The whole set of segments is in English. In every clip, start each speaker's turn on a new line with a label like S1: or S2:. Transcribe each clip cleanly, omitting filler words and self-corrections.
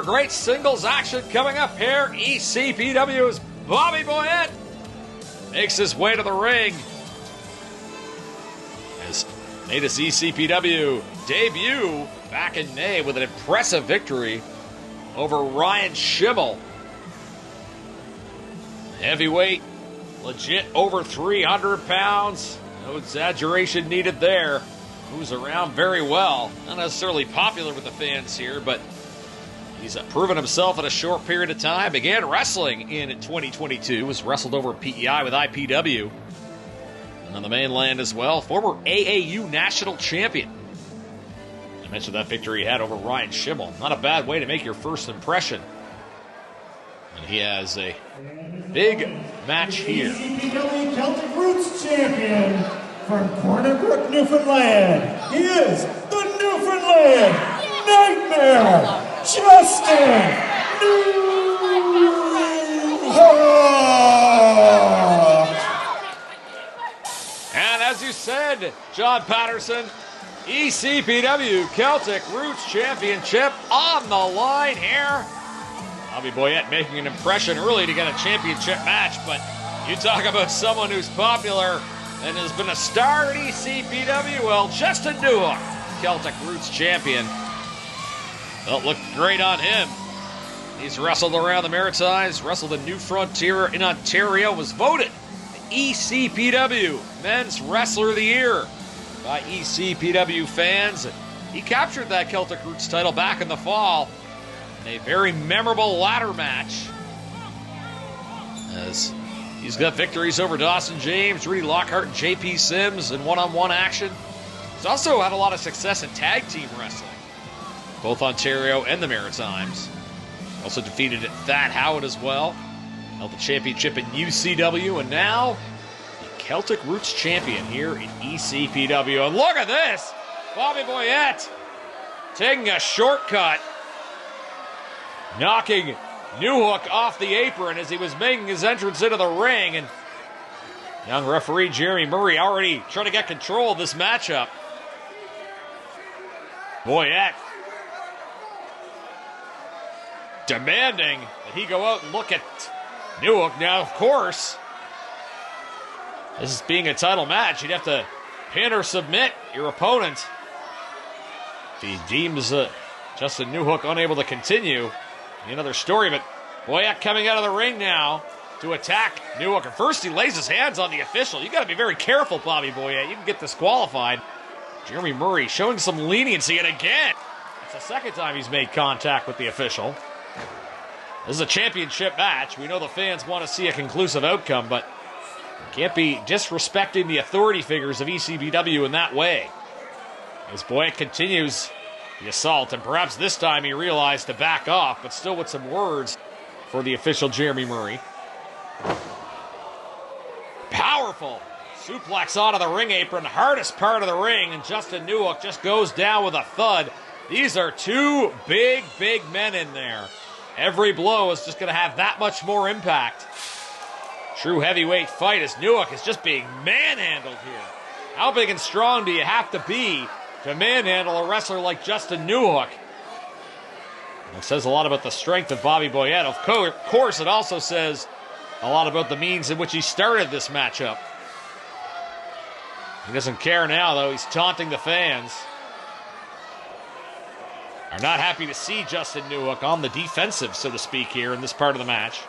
S1: more great singles action coming up here. ECPW's Bobby Boyette makes his way to the ring. Has made his ECPW debut back in May with an impressive victory over Ryan Schimmel. Heavyweight, legit over 300 pounds. No exaggeration needed there. Moves around very well. Not necessarily popular with the fans here, but he's proven himself in a short period of time. Began wrestling in 2022. Was wrestled over PEI with IPW. And on the mainland as well. Former AAU national champion. I mentioned that victory he had over Ryan Schimmel. Not a bad way to make your first impression. And he has a big match here.
S2: ECPW Celtic Roots champion from Corner Brook, Newfoundland. He is the Newfoundland Nightmare, Justin Newhook.
S1: And as you said, John Patterson, ECPW Celtic Roots Championship on the line here. Bobby Boyette making an impression early to get a championship match, but you talk about someone who's popular and has been a star at ECPW. Well, Justin Newhook, Celtic Roots champion. Well, it looked great on him. He's wrestled around the Maritimes, wrestled in New Frontier in Ontario, was voted the ECPW Men's Wrestler of the Year by ECPW fans. He captured that Celtic Roots title back in the fall in a very memorable ladder match, as he's got victories over Dawson James, Rudy Lockhart, and JP Sims in one-on-one action. He's also had a lot of success in tag team wrestling, both Ontario and the Maritimes. Also defeated Thad Howard as well. Held the championship in UCW, and now the Celtic Roots champion here in ECPW. And look at this! Bobby Boyette taking a shortcut, knocking Newhook off the apron as he was making his entrance into the ring. And young referee Jeremy Murray already trying to get control of this matchup. Boyette demanding that he go out and look at Newhook. Now, of course, this is being a title match. You'd have to pin or submit your opponent. If he deems Justin Newhook unable to continue, another story, but Boyette coming out of the ring now to attack Newhook. And first he lays his hands on the official. You got to be very careful, Bobby Boyette. You can get disqualified. Jeremy Murray showing some leniency, and again, it's the second time he's made contact with the official. This is a championship match. We know the fans want to see a conclusive outcome, but can't be disrespecting the authority figures of ECPW in that way. As Boyette continues the assault, and perhaps this time he realized to back off, but still with some words for the official Jeremy Murray. Powerful suplex onto the ring apron, hardest part of the ring, and Justin Newhook just goes down with a thud. These are two big men in there. Every blow is just going to have that much more impact. True heavyweight fight as Newhook is just being manhandled here. How big and strong do you have to be to manhandle a wrestler like Justin Newhook? It says a lot about the strength of Bobby Boyette. Of course, it also says a lot about the means in which he started this matchup. He doesn't care now, though. He's taunting the fans. Are not happy to see Justin Newhook on the defensive, so to speak, here in this part of the match.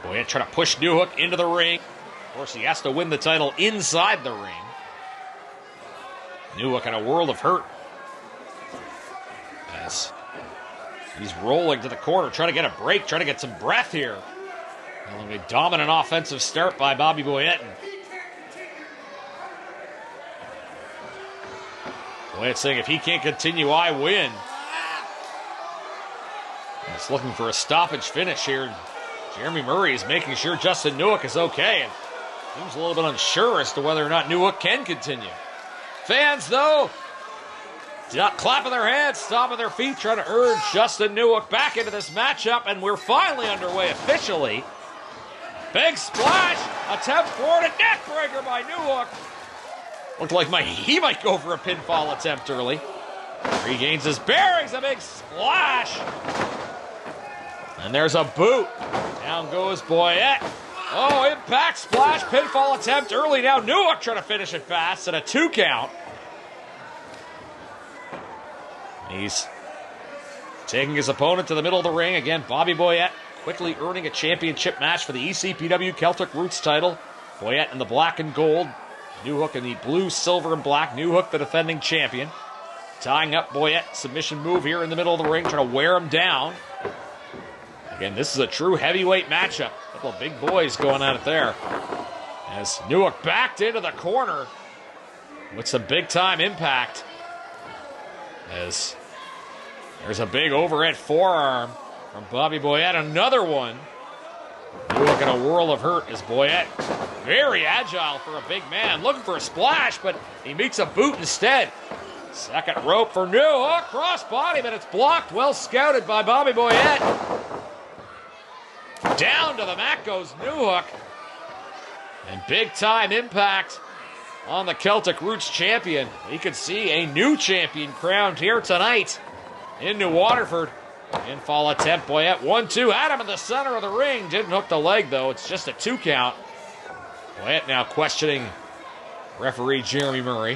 S1: Boyette trying to push Newhook into the ring. Of course, he has to win the title inside the ring. Newhook in a world of hurt, as he's rolling to the corner, trying to get a break, trying to get some breath here. A dominant offensive start by Bobby Boyette. Boyette saying, if he can't continue, I win. He's looking for a stoppage finish here. Jeremy Murray is making sure Justin Newhook is okay, and seems a little bit unsure as to whether or not Newhook can continue. Fans, though, clapping their hands, stomping their feet, trying to urge Justin Newhook back into this matchup, and we're finally underway officially. Big splash, attempt for it, a neck breaker by Newhook. Looked like he might go for a pinfall attempt early. Regains his bearings, a big splash. And there's a boot. Down goes Boyette. Oh, impact splash, pinfall attempt early. Now Newhook trying to finish it fast and a 2 count. He's taking his opponent to the middle of the ring. Again, Bobby Boyette quickly earning a championship match for the ECPW Celtic Roots title. Boyette in the black and gold. Newhook in the blue, silver, and black. Newhook the defending champion. Tying up Boyette. Submission move here in the middle of the ring, trying to wear him down. Again, this is a true heavyweight matchup. A couple of big boys going at it there. As Newhook backed into the corner with some big-time impact. As there's a big overhead forearm from Bobby Boyette. Another one. Newhook in a whirl of hurt as Boyette, very agile for a big man, looking for a splash, but he meets a boot instead. Second rope for Newhook, cross body, but it's blocked. Well scouted by Bobby Boyette. Down to the mat goes Newhook. And big-time impact on the Celtic Roots champion. We could see a new champion crowned here tonight in New Waterford. Infall attempt, Boyette 1-2. Had him in the center of the ring. Didn't hook the leg, though. It's just a 2 count. Boyette now questioning referee Jeremy Murray.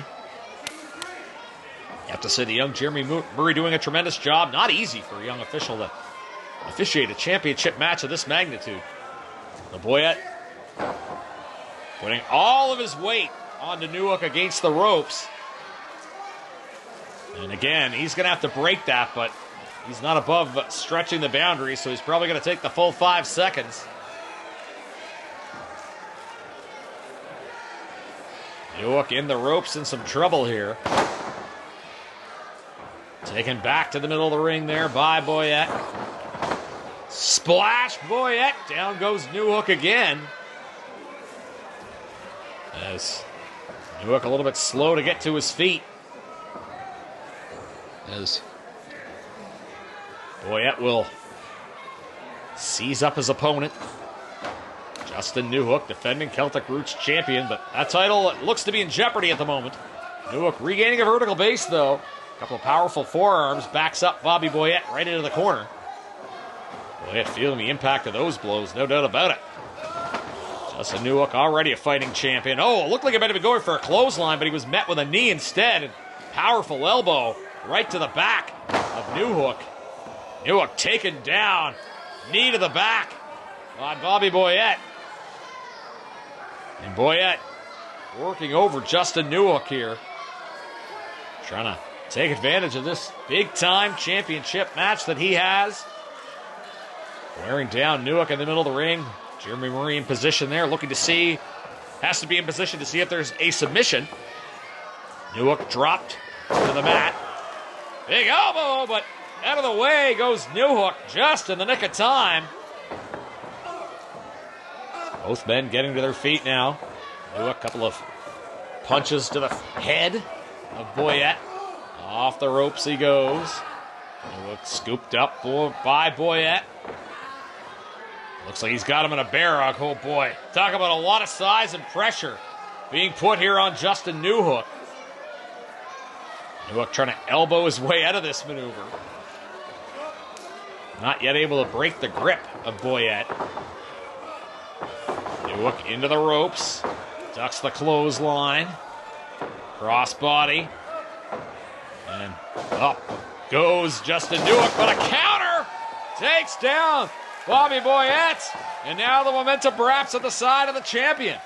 S1: You have to say the young Jeremy Murray doing a tremendous job. Not easy for a young official to officiate a championship match of this magnitude. The Boyette putting all of his weight onto Newhook against the ropes. And again, he's going to have to break that, but he's not above stretching the boundaries, so he's probably going to take the full 5 seconds. Newhook in the ropes, in some trouble here. Taken back to the middle of the ring there by Boyette. Splash Boyette. Down goes Newhook again. As Newhook a little bit slow to get to his feet. As Boyette will seize up his opponent. Justin Newhook, defending Celtic Roots champion, but that title looks to be in jeopardy at the moment. Newhook regaining a vertical base, though. A couple of powerful forearms, backs up Bobby Boyette right into the corner. Boyette feeling the impact of those blows, no doubt about it. Justin Newhook already a fighting champion. Oh, it looked like he might have been going for a clothesline, but he was met with a knee instead. And powerful elbow right to the back of Newhook. Newhook taken down. Knee to the back by Bobby Boyette. And Boyette working over Justin Newhook here. Trying to take advantage of this big-time championship match that he has. Wearing down Newhook in the middle of the ring. Jeremy Murray in position there, looking to see. Has to be in position to see if there's a submission. Newhook dropped to the mat. Big elbow, but out of the way goes Newhook just in the nick of time. Both men getting to their feet now. Newhook, a couple of punches to the head of Boyette. Off the ropes he goes. Newhook scooped up by Boyette. Looks like he's got him in a bear hug. Oh boy. Talk about a lot of size and pressure being put here on Justin Newhook. Newhook trying to elbow his way out of this maneuver. Not yet able to break the grip of Boyette. Newhook into the ropes. Ducks the clothesline. Crossbody. And up goes Justin Newhook, but a counter takes down Bobby Boyette. And now the momentum perhaps at the side of the champion.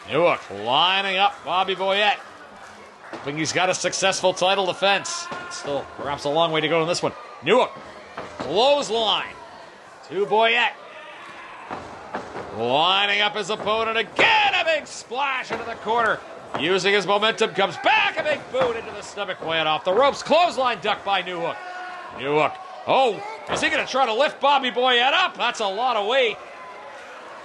S1: Newhook lining up Bobby Boyette. Hoping he's got a successful title defense. Still perhaps a long way to go in this one. Newhook, clothesline to Boyette. Lining up his opponent again. A big splash into the corner. Using his momentum, comes back. A big boot into the stomach. Boyette off the ropes. Clothesline duck by Newhook. Newhook. Oh, is he going to try to lift Bobby Boyette up? That's a lot of weight.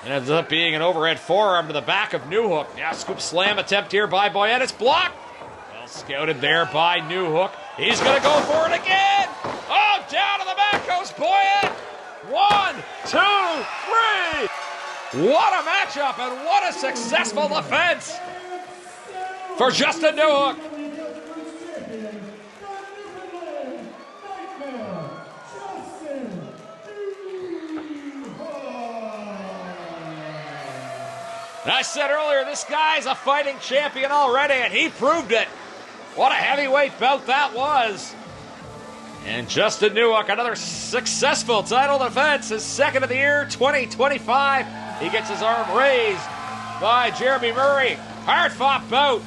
S1: It ends up being an overhead forearm to the back of Newhook. Now scoop slam attempt here by Boyette. It's blocked. Well scouted there by Newhook. He's going to go for it again. Oh, down to the back goes Boyette. 1, 2, 3. What a matchup and what a successful defense for Justin Newhook. And I said earlier, this guy's a fighting champion already, and he proved it. What a heavyweight bout that was. And Justin Newhook, another successful title defense, his second of the year, 2025. He gets his arm raised by Jeremy Murray. Hard-fought bout.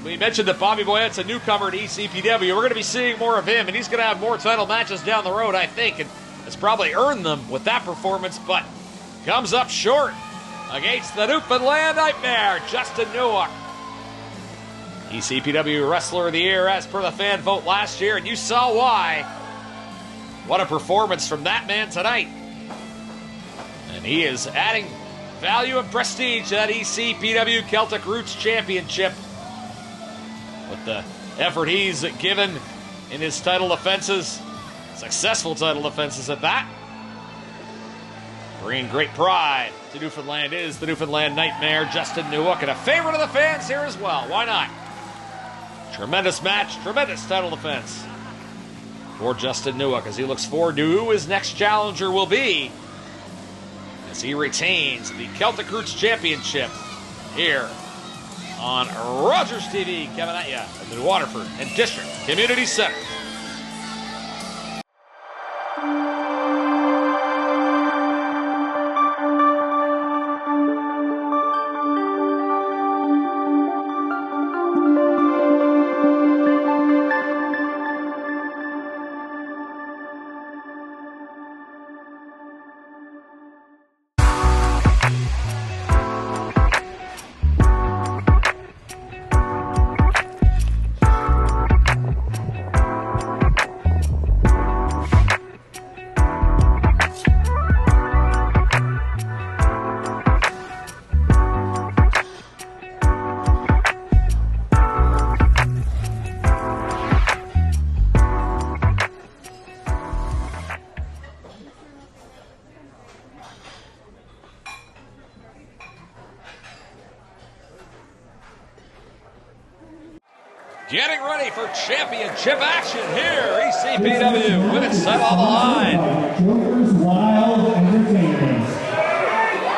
S1: We mentioned that Bobby Boyette's a newcomer to ECPW. We're going to be seeing more of him, and he's going to have more title matches down the road, I think, and has probably earned them with that performance, but comes up short against the Newfoundland Nightmare, Justin Newhook. ECPW Wrestler of the Year as per the fan vote last year, and you saw why. What a performance from that man tonight. And he is adding value and prestige to that ECPW Celtic Roots Championship with the effort he's given in his title defenses, successful title defenses at that. Bringing great pride to Newfoundland is the Newfoundland Nightmare, Justin Newhook, and a favorite of the fans here as well. Why not? Tremendous match, tremendous title defense for Justin Newhook as he looks forward to who his next challenger will be as he retains the Celtic Roots Championship here on Rogers TV. Coming at you at the Waterford and District Community Center. Getting ready for championship action here. ECPW women's title on the line.
S2: Joker's Wild Entertainment.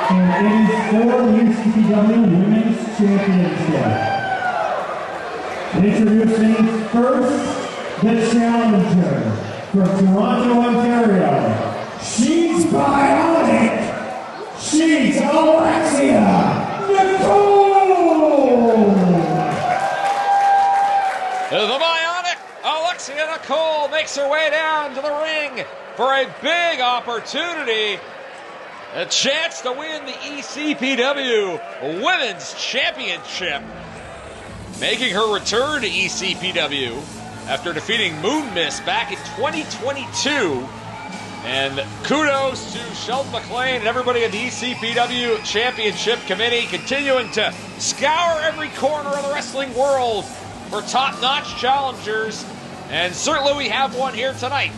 S2: And it is for the ECPW Women's Championship. Introducing first, the challenger from Toronto, Ontario. She's bionic. She's Alexia Nicole.
S1: The bionic Alexia Nicole makes her way down to the ring for a big opportunity. A chance to win the ECPW Women's Championship. Making her return to ECPW after defeating Moon Miss back in 2022. And kudos to Sheldon McLean and everybody in the ECPW Championship Committee continuing to scour every corner of the wrestling world for top-notch challengers, and certainly we have one here tonight.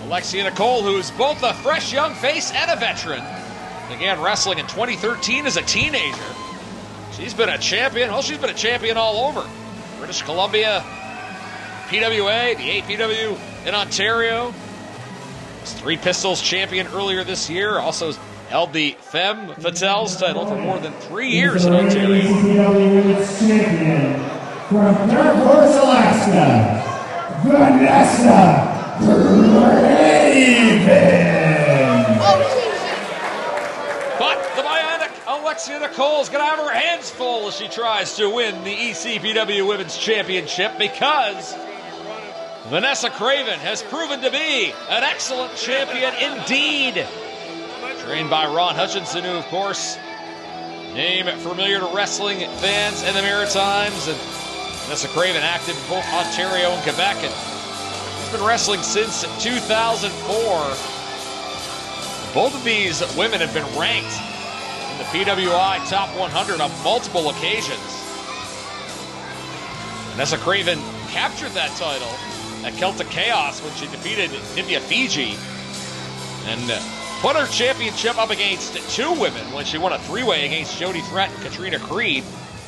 S1: Alexia Nicole, who is both a fresh young face and a veteran, began wrestling in 2013 as a teenager. She's been a champion. Well, she's been a champion all over. British Columbia, PWA, the APW in Ontario. Was Three Pistols champion earlier this year. Also held the Femme Fatales title for more than 3 years in Ontario.
S2: Champion from Fairforce, Alaska, Vanessa Craven.
S1: But the bionic Alexia Nicole's going to have her hands full as she tries to win the ECPW Women's Championship because Vanessa Craven has proven to be an excellent champion indeed. Trained by Ron Hutchinson, who, of course, name familiar to wrestling fans in the Maritimes, and Vanessa Craven active in both Ontario and Quebec, and she's been wrestling since 2004. Both of these women have been ranked in the PWI Top 100 on multiple occasions. Vanessa Craven captured that title at Celtic Chaos when she defeated Nivea Fiji, and put her championship up against two women when she won a three-way against Jody Threat and Katrina Creed.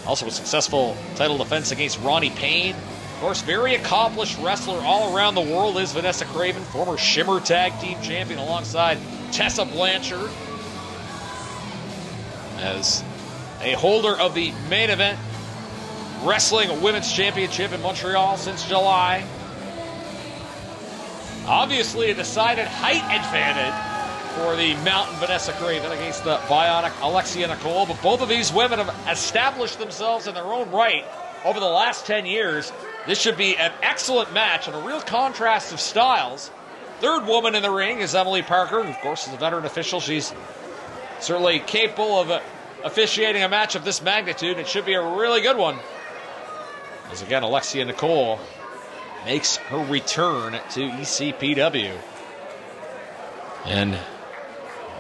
S1: Also a successful title defense against Ronnie Payne. Of course, very accomplished wrestler all around the world is Vanessa Craven, former Shimmer Tag Team Champion alongside Tessa Blanchard. Has a holder of the main event wrestling women's championship in Montreal since July. Obviously a decided height advantage for the Mountain Vanessa Craven against the bionic Alexia Nicole, but both of these women have established themselves in their own right over the last 10 years. This should be an excellent match and a real contrast of styles. Third woman in the ring is Emily Parker. Of course, as a veteran official, she's certainly capable of officiating a match of this magnitude. It should be a really good one. As again, Alexia Nicole makes her return to ECPW. And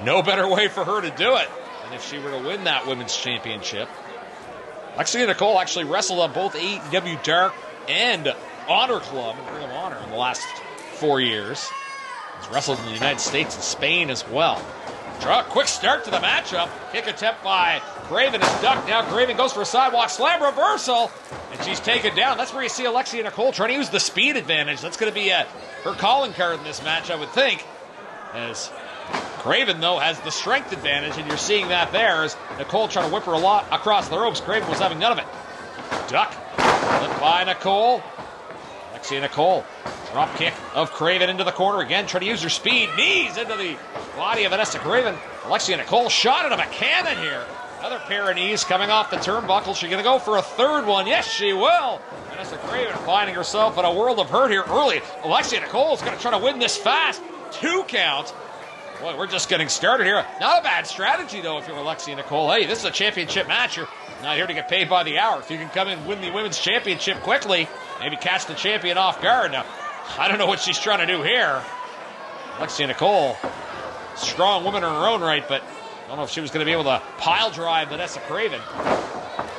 S1: no better way for her to do it than if she were to win that women's championship. Alexia Nicole actually wrestled on both AEW Dark and Honor Club and Ring of Honor in the last 4 years. She's wrestled in the United States and Spain as well. Quick start to the matchup. Kick attempt by Craven is ducked. Now Craven goes for a sidewalk slam reversal, and she's taken down. That's where you see Alexia Nicole trying to use the speed advantage. That's going to be her calling card in this match, I would think. As Craven, though, has the strength advantage, and you're seeing that there as Nicole trying to whip her a lot across the ropes. Craven was having none of it. Duck. Flipped by Nicole. Alexia Nicole. Drop kick of Craven into the corner again, trying to use her speed. Knees into the body of Vanessa Craven. Alexia Nicole shot out of a cannon here. Another pair of knees coming off the turnbuckle. She's going to go for a third one. Yes, she will. Vanessa Craven finding herself in a world of hurt here early. Alexia Nicole is going to try to win this fast. 2 count. Boy, we're just getting started here. Not a bad strategy, though, if you're Alexia Nicole. Hey, this is a championship match. You're not here to get paid by the hour. If you can come in and win the women's championship quickly, maybe catch the champion off guard. Now, I don't know what she's trying to do here. Alexia Nicole, strong woman in her own right, but I don't know if she was going to be able to pile drive Vanessa Craven.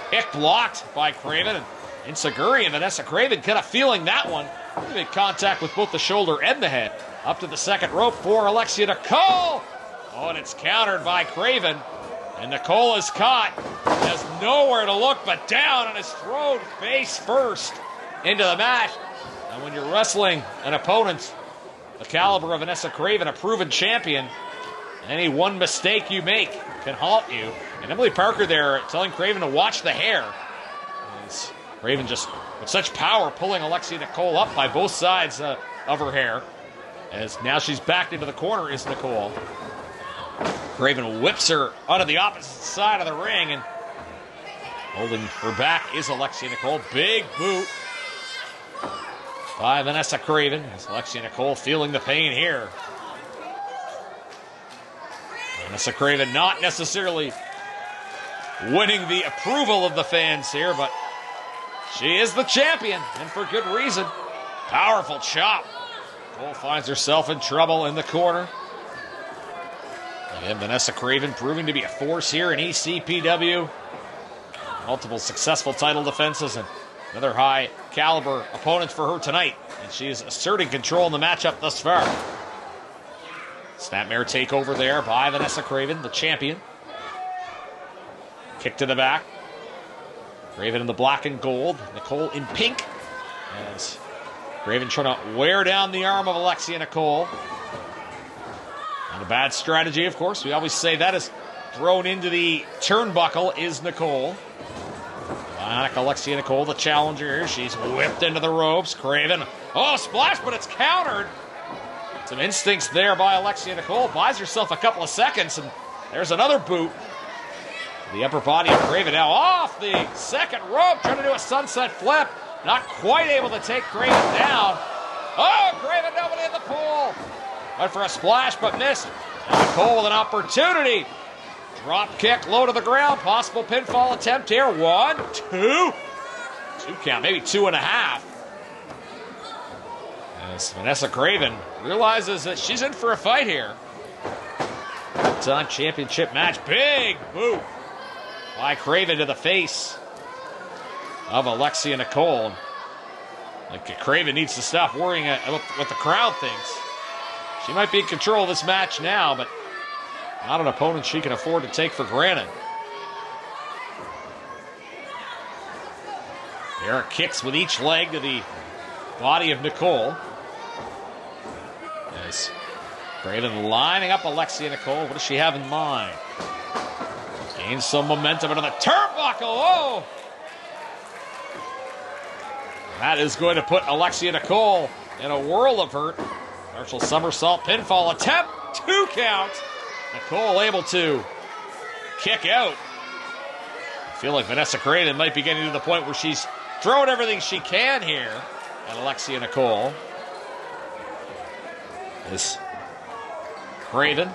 S1: Kick blocked by Craven, and Insaguri and Vanessa Craven kind of feeling that one. They made contact with both the shoulder and the head. Up to the second rope for Alexia Nicole. Oh, and it's countered by Craven. And Nicole is caught. He has nowhere to look but down and is thrown face first into the mat. And when you're wrestling an opponent the caliber of Vanessa Craven, a proven champion, any one mistake you make can haunt you. And Emily Parker there telling Craven to watch the hair. As Craven just with such power pulling Alexia Nicole up by both sides of her hair. As now she's backed into the corner is Nicole. Craven whips her onto the opposite side of the ring, and holding her back is Alexia Nicole. Big boot by Vanessa Craven. As Alexia Nicole feeling the pain here. Vanessa Craven not necessarily winning the approval of the fans here, but she is the champion, and for good reason. Powerful chop. Nicole finds herself in trouble in the corner. Again, Vanessa Craven proving to be a force here in ECPW. Multiple successful title defenses and another high caliber opponent for her tonight. And she is asserting control in the matchup thus far. Snapmare takeover there by Vanessa Craven, the champion. Kick to the back. Craven in the black and gold. Nicole in pink. As Craven trying to wear down the arm of Alexia Nicole. And a bad strategy, of course. We always say that is thrown into the turnbuckle is Nicole. Bionic Alexia Nicole, the challenger here. She's whipped into the ropes. Craven, oh, splash, but it's countered. Some instincts there by Alexia Nicole. Buys herself a couple of seconds, and there's another boot. The upper body of Craven now off the second rope, trying to do a sunset flip. Not quite able to take Craven down. Oh, Craven, nobody in the pool. Went for a splash, but missed. And Nicole with an opportunity. Drop kick, low to the ground. Possible pinfall attempt here. 1, 2. 2 count, maybe 2.5. As Vanessa Craven realizes that she's in for a fight here. Time championship match. Big boot by Craven to the face of Alexia Nicole. Like Craven needs to stop worrying about what the crowd thinks. She might be in control of this match now, but not an opponent she can afford to take for granted. There are kicks with each leg to the body of Nicole. As Craven lining up Alexia Nicole. What does she have in mind? Gains some momentum into the turnbuckle. Oh! That is going to put Alexia Nicole in a world of hurt. Partial somersault pinfall attempt. 2 count. Nicole able to kick out. I feel like Vanessa Craven might be getting to the point where she's throwing everything she can here at Alexia Nicole. This Craven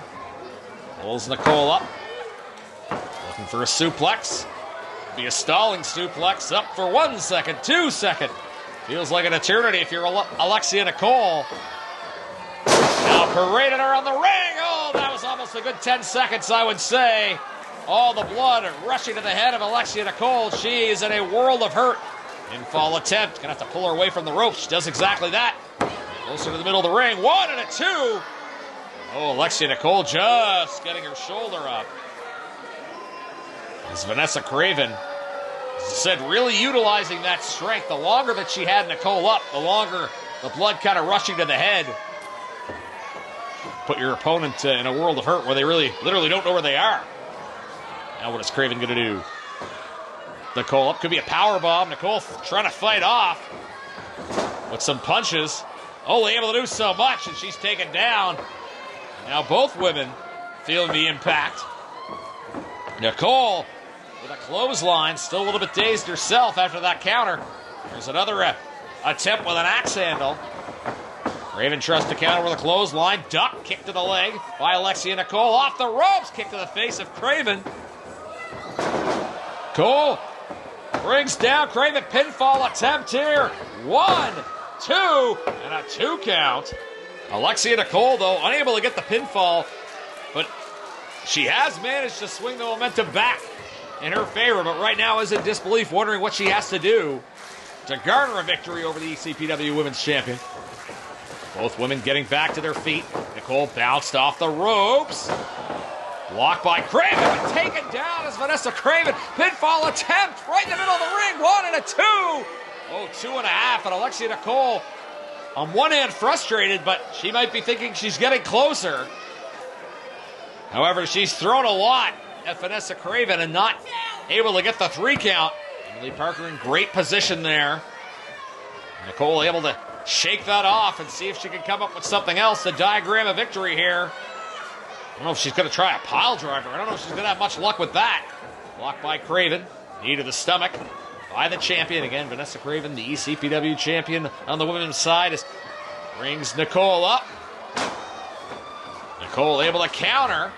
S1: pulls Nicole up. Looking for a suplex. Be a stalling suplex. Up for 1 second, 2 second. Feels like an eternity if you're Alexia Nicole. Now parading her on the ring. Oh, that was almost a good 10 seconds, I would say. All the blood rushing to the head of Alexia Nicole. She is in a world of hurt. Pinfall attempt. Gonna have to pull her away from the ropes. She does exactly that. Closer to the middle of the ring. 1 and a 2. Oh, Alexia Nicole just getting her shoulder up. As Vanessa Craven, as I said, really utilizing that strength. The longer that she had Nicole up, the longer the blood kind of rushing to the head. Put your opponent in a world of hurt where they really, literally don't know where they are. Now what is Craven going to do? Nicole up, could be a power bomb. Nicole trying to fight off with some punches. Only able to do so much, and she's taken down. Now both women feeling the impact. Nicole with a clothesline, still a little bit dazed herself after that counter. There's another attempt with an axe handle. Craven tries to counter with a clothesline. Duck, kick to the leg by Alexia Nicole. Off the ropes, kick to the face of Craven. Cole brings down Craven. Pinfall attempt here. 1, 2, and a 2 count. Alexia Nicole, though, unable to get the pinfall, but she has managed to swing the momentum back in her favor, but right now is in disbelief, wondering what she has to do to garner a victory over the ECPW Women's Champion. Both women getting back to their feet. Nicole bounced off the ropes. Blocked by Craven, but taken down as Vanessa Craven. Pinfall attempt right in the middle of the ring. 1 and a 2. Oh, 2.5. And Alexia Nicole, on one hand, frustrated, but she might be thinking she's getting closer. However, she's thrown a lot at Vanessa Craven and not able to get the 3 count. Emily Parker in great position there. Nicole able to shake that off and see if she can come up with something else to diagram a victory here. I don't know if she's going to try a pile driver. I don't know if she's going to have much luck with that. Blocked by Craven. Knee to the stomach by the champion. Again, Vanessa Craven, the ECPW champion on the women's side, brings Nicole up. Nicole able to counter.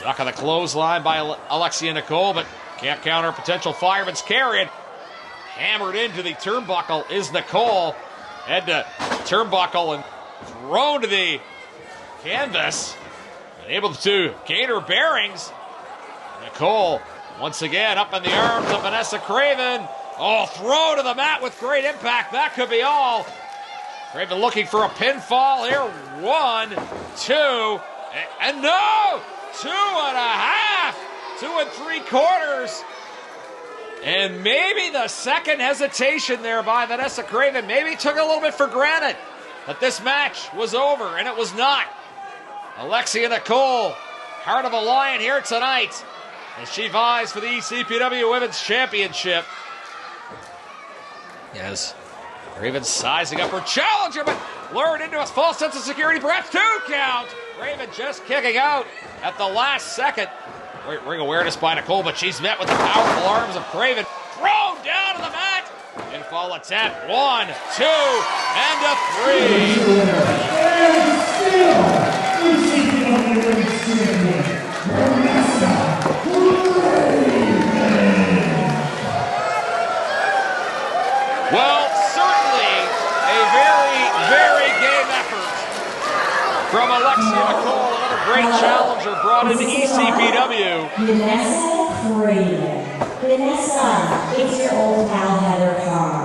S1: Duck on the clothesline by Alexia Nicole, but can't counter potential fireman's carry. Hammered into the turnbuckle is Nicole. Head to turnbuckle and thrown to the canvas. Able to gain her bearings. Nicole, once again, up in the arms of Vanessa Craven. Oh, throw to the mat with great impact. That could be all. Craven looking for a pinfall here. 1, 2, and no! 2.5. 2 3/4. And maybe the second hesitation there by Vanessa Craven maybe took a little bit for granted that this match was over, and it was not. Alexia Nicole, heart of a lion here tonight as she vies for the ECPW Women's Championship. Yes, Craven sizing up her challenger, but lured into a false sense of security, perhaps 2 count. Craven just kicking out at the last second. Great ring awareness by Nicole, but she's met with the powerful arms of Craven. Thrown down to the mat. Pinfall attempt. 1, 2, and a 3. Well, certainly a very, very game effort from Alexia Nicole, another great challenger brought into ECPW.
S3: Vanessa Craven. Vanessa, it's your old pal Heather Carr.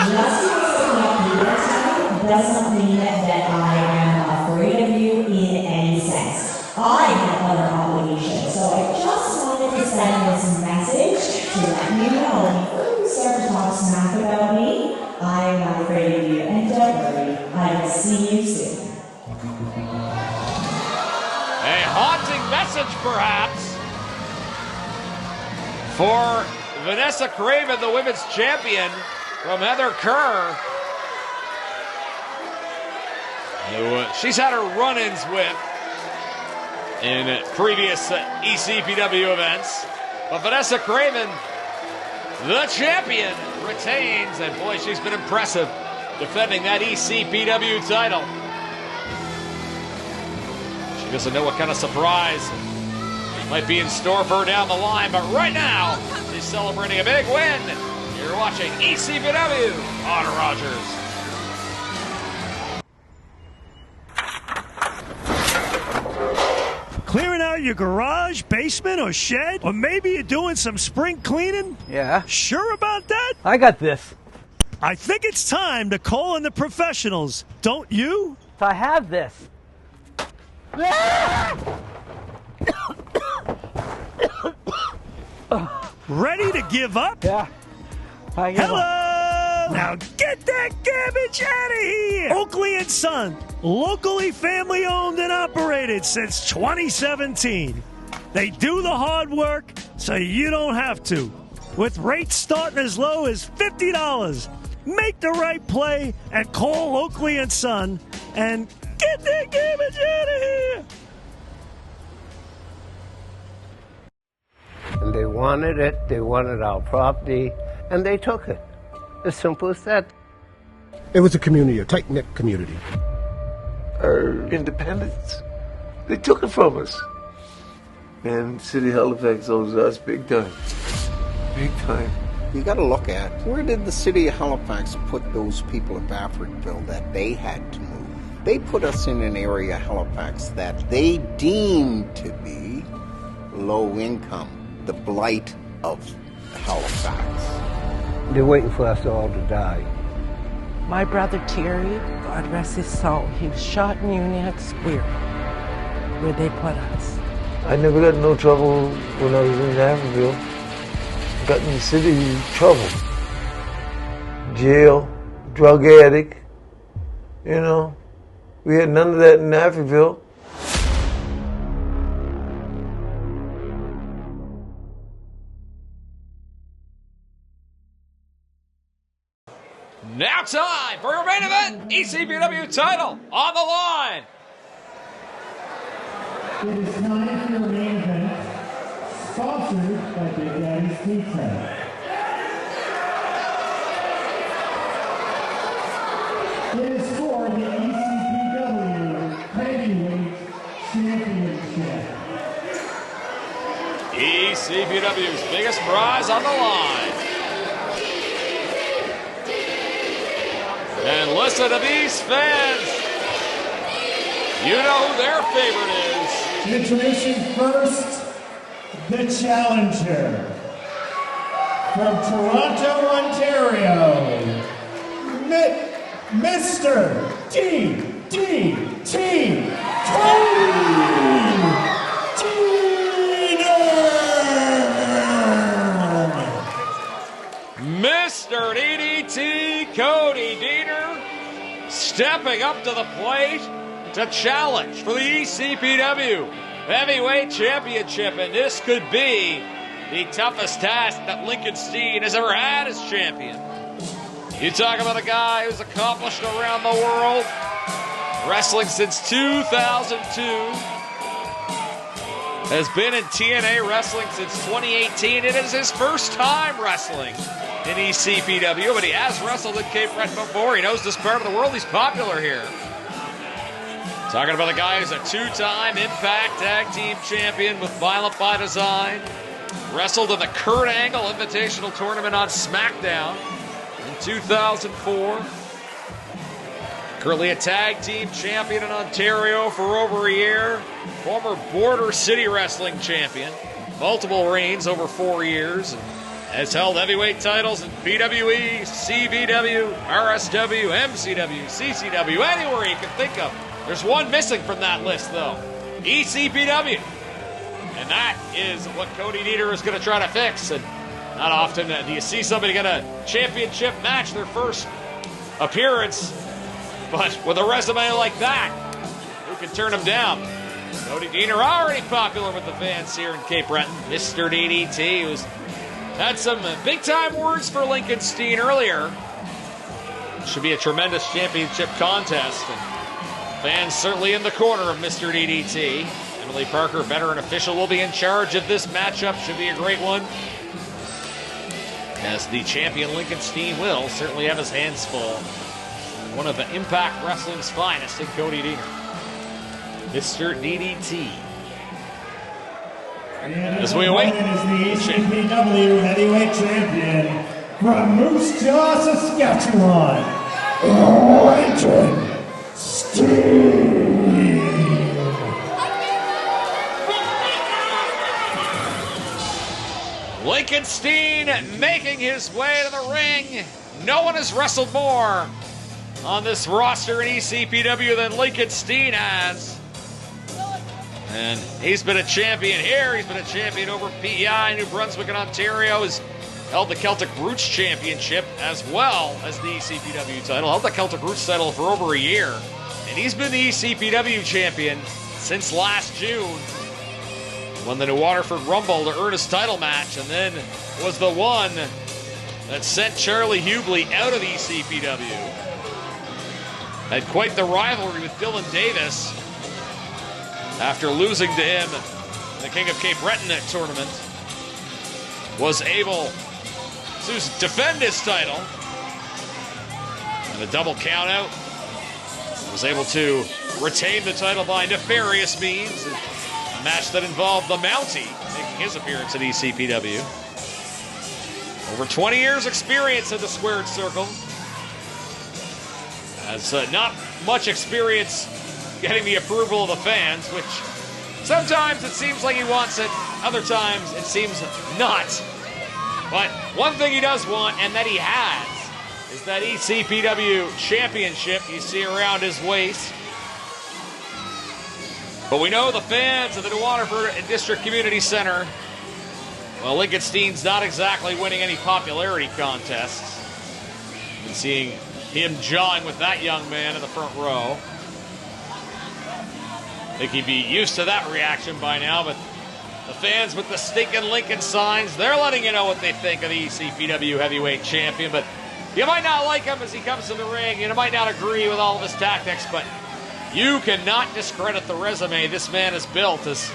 S3: Just because I'm not here tonight doesn't mean that I am afraid of you in any sense. I have other obligations, so I just wanted to send this message to let you know before you start to talk smack about me, I am not afraid of you, and don't worry, I will see you soon.
S1: A haunting message, perhaps. for Vanessa Craven, the women's champion, from Heather Kerr, who she's had her run-ins with in previous ECPW events. But Vanessa Craven, the champion, retains, and boy, she's been impressive defending that ECPW title. She doesn't know what kind of surprise might be in store for her down the line, but right now, she's celebrating a big win. You're watching ECPW on Rogers.
S4: Clearing out your garage, basement, or shed? Or maybe you're doing some spring cleaning?
S5: Yeah.
S4: Sure about that?
S5: I got this.
S4: I think it's time to call in the professionals, don't you?
S5: I have this.
S4: Ready to give up?
S5: Yeah. I give
S4: Hello!
S5: up.
S4: Now get that garbage out of here! Oakley & Son, locally family owned and operated since 2017. They do the hard work so you don't have to. With rates starting as low as $50. Make the right play and call Oakley & Son and get that garbage out of here!
S6: And they wanted it, they wanted our property, and they took it. As simple as that.
S7: It was a community, a tight-knit community.
S8: Our independence. They took it from us. And City of Halifax owes us big time. Big time.
S9: You got to look at where did the city of Halifax put those people of Africville that they had to move? They put us in an area, Halifax, that they deemed to be low income, the blight of Halifax.
S6: They're waiting for us all to die.
S10: My brother Terry, God rest his soul, he was shot in Union Square, where they put us.
S8: I never got in no trouble when I was in Africville. Got in the city trouble. Jail, drug addict, you know. We had none of that in Africville.
S1: Now time for your main event, ECPW title on the line.
S2: It is time for your main event, sponsored by Big Daddy's Pizza. It is for the ECPW Heavyweight Championship.
S1: ECPW's biggest prize on the line. And listen to these fans. You know who their favorite is.
S2: Introducing first, the challenger. From Toronto, Ontario, Mr. DDT Cody
S1: Mr. DDT Cody Diener stepping up to the plate to challenge for the ECPW Heavyweight Championship, and this could be the toughest task that Lincoln Steen has ever had as champion. You talk about a guy who's accomplished around the world, wrestling since 2002, has been in TNA wrestling since 2018. It is his first time wrestling in ECPW, but he has wrestled in Cape Breton before. He knows this part of the world. He's popular here. Talking about a guy who's a two-time Impact Tag Team Champion with Violent by Design. Wrestled in the Kurt Angle Invitational Tournament on SmackDown in 2004. Currently a Tag Team Champion in Ontario for over a year. Former Border City Wrestling Champion. Multiple reigns over 4 years. And has held heavyweight titles in PWE, CVW, RSW, MCW, CCW, anywhere you can think of. There's one missing from that list, though. ECPW. And that is what Cody Diener is going to try to fix. And not often do you see somebody get a championship match their first appearance. But with a resume like that, who can turn him down? Cody Diener already popular with the fans here in Cape Breton. Mr. DDT, who's Had some big-time words for Lincoln Steen earlier. Should be a tremendous championship contest. And fans certainly in the corner of Mr. DDT. Emily Parker, veteran official, will be in charge of this matchup. Should be a great one. As the champion Lincoln Steen will certainly have his hands full. One of the Impact Wrestling's finest in Cody Diener. Mr. DDT. As we await,
S2: is the ECPW Heavyweight Champion from Moose Jaw, Saskatchewan, Lincoln Steen.
S1: Lincoln Steen making his way to the ring. No one has wrestled more on this roster in ECPW than Lincoln Steen has. And he's been a champion here. He's been a champion over PEI, New Brunswick, and Ontario. He's held the Celtic Roots Championship as well as the ECPW title. Held the Celtic Roots title for over a year. And he's been the ECPW champion since last June. Won the New Waterford Rumble to earn his title match, and then was the one that sent Charlie Hubley out of ECPW. Had quite the rivalry with Dylan Davis after losing to him in the King of Cape Breton tournament. Was able to defend his title and a double count out. Was able to retain the title by nefarious means. A match that involved the Mountie making his appearance at ECPW. Over 20 years experience in the squared circle. Has not much experience getting the approval of the fans, which sometimes it seems like he wants it, other times it seems not. But one thing he does want, and that he has, is that ECPW championship you see around his waist. But we know the fans of the New Waterford and District Community Center, well, Lincoln Steen's not exactly winning any popularity contests. And seeing him jawing with that young man in the front row. I think he'd be used to that reaction by now, but the fans with the stinking Lincoln signs, they're letting you know what they think of the ECPW heavyweight champion. But you might not like him as he comes to the ring. You might not agree with all of his tactics, but you cannot discredit the resume this man has built as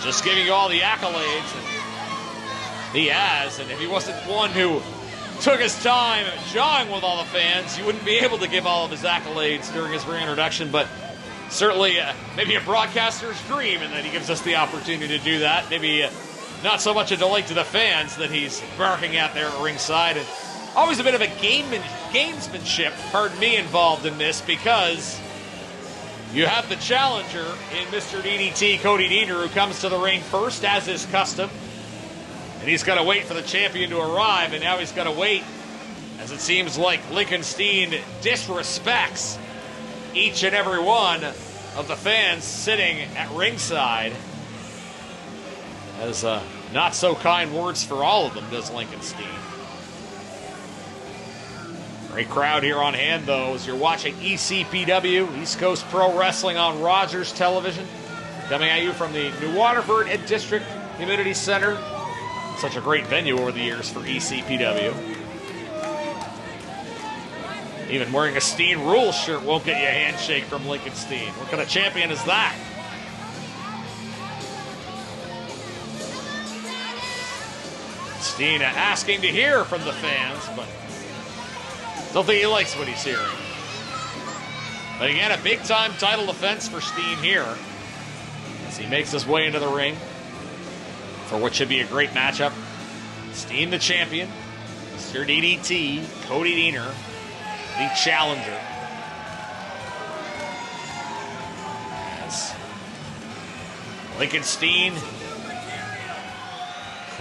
S1: just giving you all the accolades. And he has, and if he wasn't one who took his time jawing with all the fans, you wouldn't be able to give all of his accolades during his reintroduction, but certainly maybe a broadcaster's dream, and that he gives us the opportunity to do that. Maybe not so much a delight to the fans that he's barking at there at ringside. And always a bit of a gamesmanship, pardon me, involved in this, because you have the challenger in Mr. DDT, Cody Diener, who comes to the ring first, as is custom. And he's got to wait for the champion to arrive, and now he's got to wait, as it seems like Lincoln Steen disrespects each and every one of the fans sitting at ringside. Has not so kind words for all of them, does Lincoln Steen. Great crowd here on hand, though, as you're watching ECPW, East Coast Pro Wrestling on Rogers Television. Coming at you from the New Waterford and District Community Center. Such a great venue over the years for ECPW. Even wearing a Steen Rules shirt won't get you a handshake from Lincoln Steen. What kind of champion is that? Steen asking to hear from the fans, but don't think he likes what he's hearing. But again, a big-time title defense for Steen here as he makes his way into the ring for what should be a great matchup. Steen the champion, Mr. DDT, Cody Diener, the challenger. As Lincoln Steen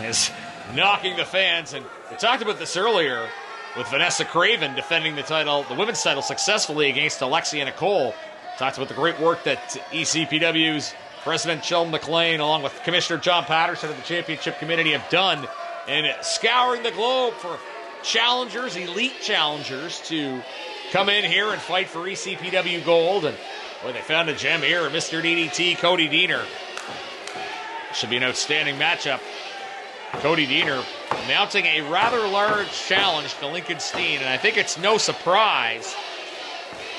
S1: is knocking the fans, and we talked about this earlier with Vanessa Craven defending the title, the women's title, successfully against Alexia Nicole. Talked about the great work that ECPW's President Sheldon McLean, along with Commissioner John Patterson of the Championship Committee, have done in scouring the globe for challengers, elite challengers, to come in here and fight for ECPW gold. And boy, they found a gem here in Mr. DDT, Cody Diener. Should be an outstanding matchup. Cody Deaner mounting a rather large challenge to Lincoln Steen, and I think it's no surprise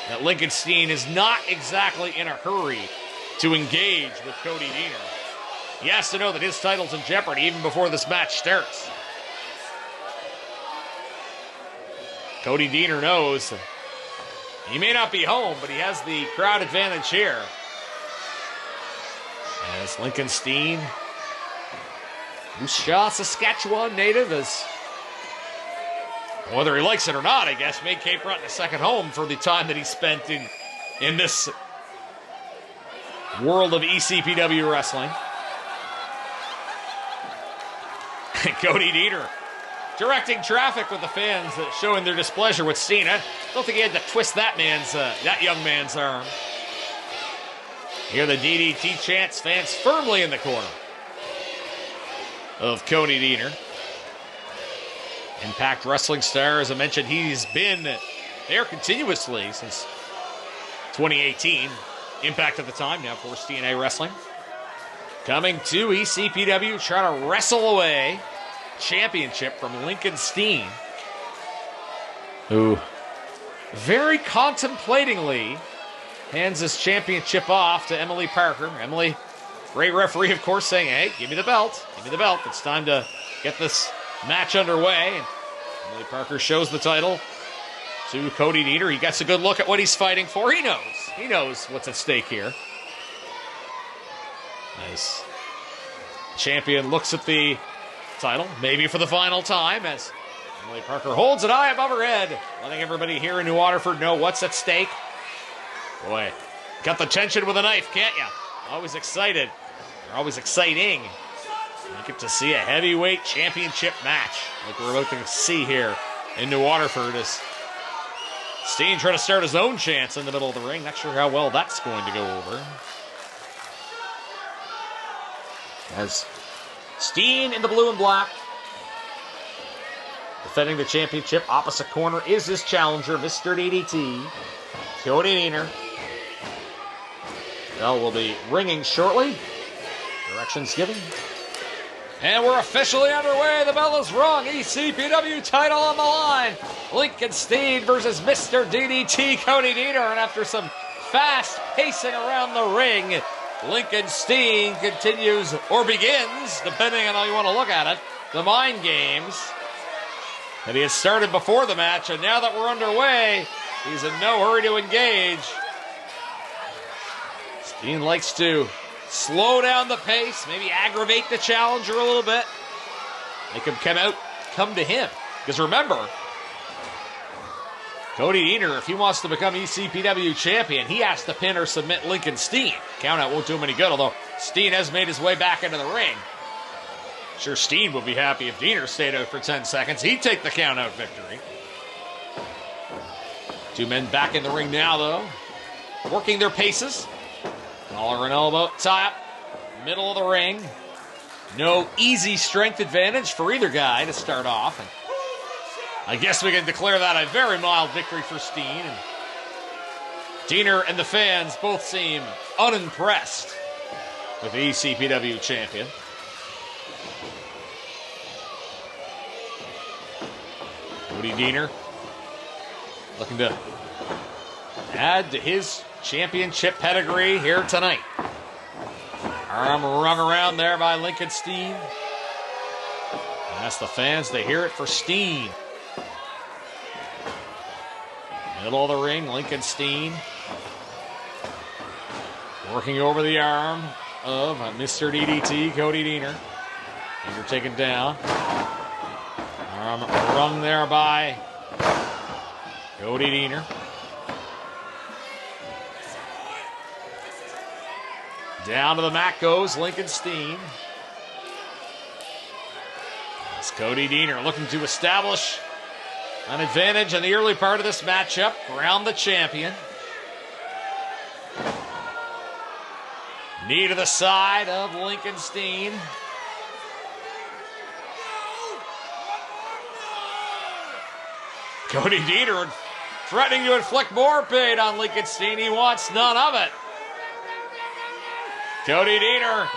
S1: that Lincoln Steen is not exactly in a hurry to engage with Cody Deaner. He has to know that his title's in jeopardy even before this match starts. Cody Deaner knows he may not be home, but he has the crowd advantage here. As Lincoln Steen, Moose Jaw, Saskatchewan native, is, whether he likes it or not, I guess, made Cape Breton a second home for the time that he spent in this world of ECPW wrestling. Cody Deaner directing traffic with the fans, showing their displeasure with Steen. I don't think he had to twist that young man's arm. Hear the DDT chants, fans firmly in the corner of Cody Deaner. Impact Wrestling star, as I mentioned, he's been there continuously since 2018. Impact at the time, now of course TNA Wrestling. Coming to ECPW, trying to wrestle away championship from Lincoln Steen, who very contemplatingly hands his championship off to Emily Parker. Emily, great referee, of course, saying, hey, give me the belt. Give me the belt. It's time to get this match underway. And Emily Parker shows the title to Cody Deaner. He gets a good look at what he's fighting for. He knows. He knows what's at stake here. As champion looks at the title, maybe for the final time, as Emily Parker holds it high above her head, letting everybody here in New Waterford know what's at stake. Boy, cut the tension with a knife, can't you? Always excited. They're always exciting. You get to see a heavyweight championship match like we're about to see here in New Waterford as Steen trying to start his own chance in the middle of the ring. Not sure how well that's going to go over. As Steen in the blue and black, defending the championship, opposite corner is his challenger, Mr. DDT, Cody Deaner. Bell will be ringing shortly. Directions given. And we're officially underway. The bell is rung. ECPW title on the line. Lincoln Steen versus Mr. DDT, Cody Deaner. And after some fast pacing around the ring, Lincoln Steen continues, or begins, depending on how you want to look at it, the mind games that he had started before the match. And now that we're underway, he's in no hurry to engage. Steen likes to slow down the pace, maybe aggravate the challenger a little bit. Make him come to him. Because remember, Cody Deaner, if he wants to become ECPW champion, he has to pin or submit Lincoln Steen. Countout won't do him any good, although Steen has made his way back into the ring. Sure, Steen would be happy if Deaner stayed out for 10 seconds. He'd take the countout victory. Two men back in the ring now, though, working their paces. Collar and elbow tie up, middle of the ring. No easy strength advantage for either guy to start off. And I guess we can declare that a very mild victory for Steen. And Deaner and the fans both seem unimpressed with the ECPW champion. Cody Deaner looking to add to his championship pedigree here tonight. Arm rung around there by Lincoln Steen. And that's the fans, they hear it for Steen. Middle of the ring, Lincoln Steen working over the arm of Mr. DDT, Cody Deaner. Deaner taken down. Arm rung there by Cody Deaner. Down to the mat goes Lincoln Steen. It's Cody Deaner looking to establish an advantage in the early part of this matchup. Ground the champion. Knee to the side of Lincoln Steen. Cody Deaner threatening to inflict more pain on Lincoln Steen. He wants none of it. Cody Deaner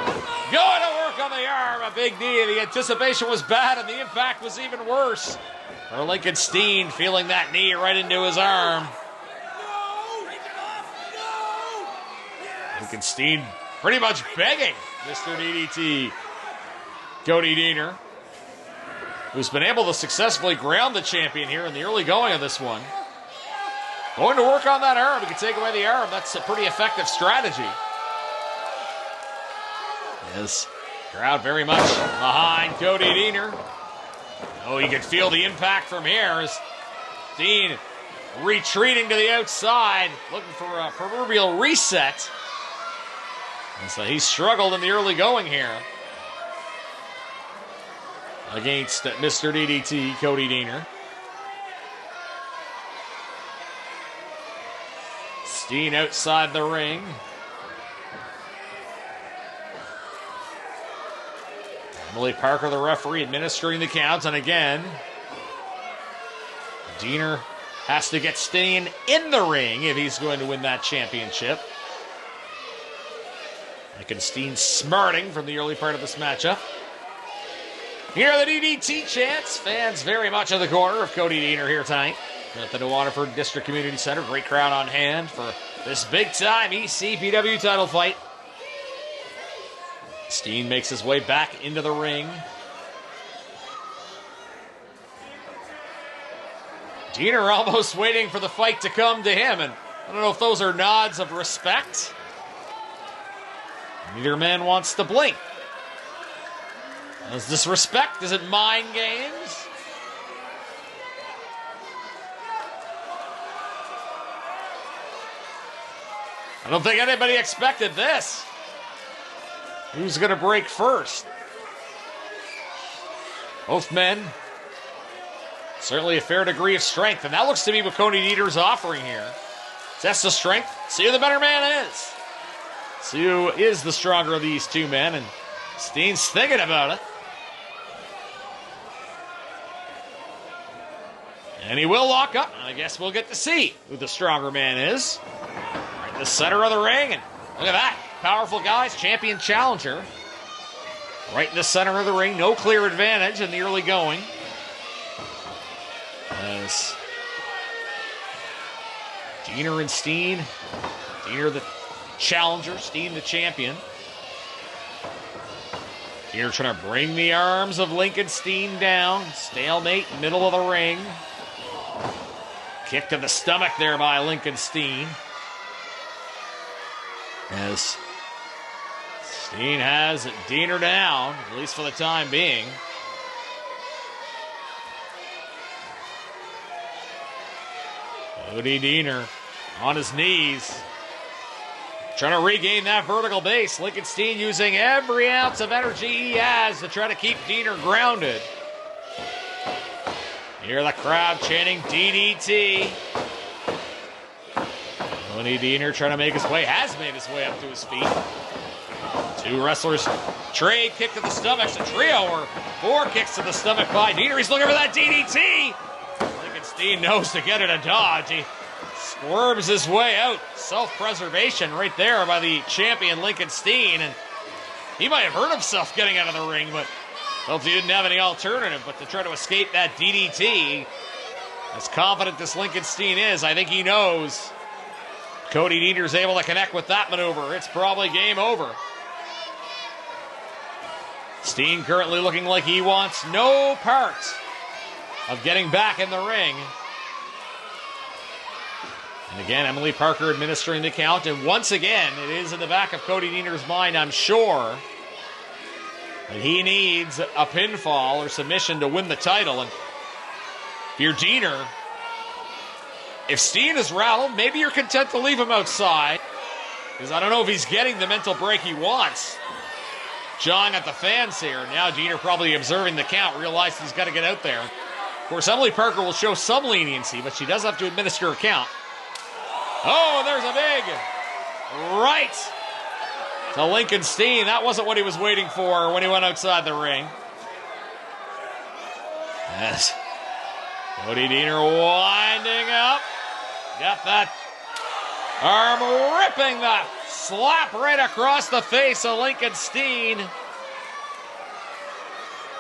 S1: going to work on the arm of big knee. The anticipation was bad, and the impact was even worse. For Lincoln Steen feeling that knee right into his arm. Lincoln Steen pretty much begging Mr. DDT, Cody Deaner, who's been able to successfully ground the champion here in the early going of this one. Going to work on that arm. He can take away the arm. That's a pretty effective strategy. Yes, crowd very much behind Cody Deaner. Oh, you can feel the impact from here as Steen retreating to the outside, looking for a proverbial reset. And so he struggled in the early going here against Mr. DDT, Cody Deaner. Steen outside the ring. Emily Parker, the referee, administering the count. And again, Deaner has to get Steen in the ring if he's going to win that championship. Lincoln Steen smarting from the early part of this matchup. Here are the DDT chants. Fans very much in the corner of Cody Deaner here tonight at the New Waterford District Community Center. Great crowd on hand for this big-time ECPW title fight. Steen makes his way back into the ring. Deaner almost waiting for the fight to come to him, and I don't know if those are nods of respect. Neither man wants to blink. Is this respect? Is it mind games? I don't think anybody expected this. Who's going to break first? Both men, certainly a fair degree of strength, and that looks to be what Cody Deaner's offering here. Test the strength, see who the better man is. See who is the stronger of these two men, and Steen's thinking about it. And he will lock up, and I guess we'll get to see who the stronger man is. Right in the center of the ring, and look at that. Powerful guys, champion challenger. Right in the center of the ring, no clear advantage in the early going. As Deaner and Steen. Deaner the challenger, Steen the champion. Deaner trying to bring the arms of Lincoln Steen down. Stalemate, middle of the ring. Kick to the stomach there by Lincoln Steen. As Steen has Deaner down, at least for the time being. Cody Deaner on his knees, trying to regain that vertical base. Lincoln Steen using every ounce of energy he has to try to keep Deaner grounded. Hear the crowd chanting DDT. Cody Deaner trying to make his way, has made his way up to his feet. Two wrestlers trade kick to the stomach. A trio or four kicks to the stomach by Deaner. He's looking for that DDT. Lincoln Steen knows to get it a dodge. He squirms his way out. Self-preservation right there by the champion Lincoln Steen. And he might have hurt himself getting out of the ring, but felt he didn't have any alternative but to try to escape that DDT. As confident as Lincoln Steen is, I think he knows Cody Deaner's able to connect with that maneuver. It's probably game over. Steen currently looking like he wants no part of getting back in the ring. And again, Emily Parker administering the count. And once again, it is in the back of Cody Deaner's mind, I'm sure, that he needs a pinfall or submission to win the title. And if you're Deaner, if Steen is rattled, maybe you're content to leave him outside. Because I don't know if he's getting the mental break he wants. Jawing at the fans here. Now Deaner probably observing the count, realized he's got to get out there. Of course, Emily Parker will show some leniency, but she does have to administer a count. Oh, there's a big right to Lincoln Steen. That wasn't what he was waiting for when he went outside the ring. Yes. Cody Deaner winding up. Got that arm ripping the slap right across the face of Lincoln Steen.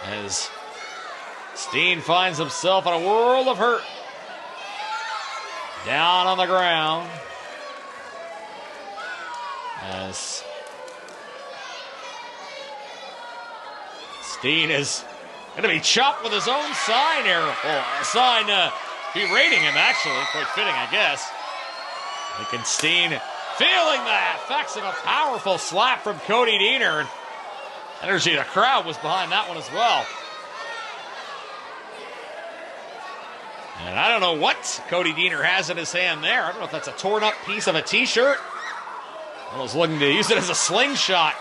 S1: as Steen finds himself in a world of hurt. Down on the ground as Steen is going to be chopped with his own sign here. Well, a sign berating him, actually. Quite fitting, I guess. Lincoln Steen feeling the effects of a powerful slap from Cody Deaner. And energy, the crowd was behind that one as well. And I don't know what Cody Deaner has in his hand there. I don't know if that's a torn up piece of a t-shirt. I was looking to use it as a slingshot.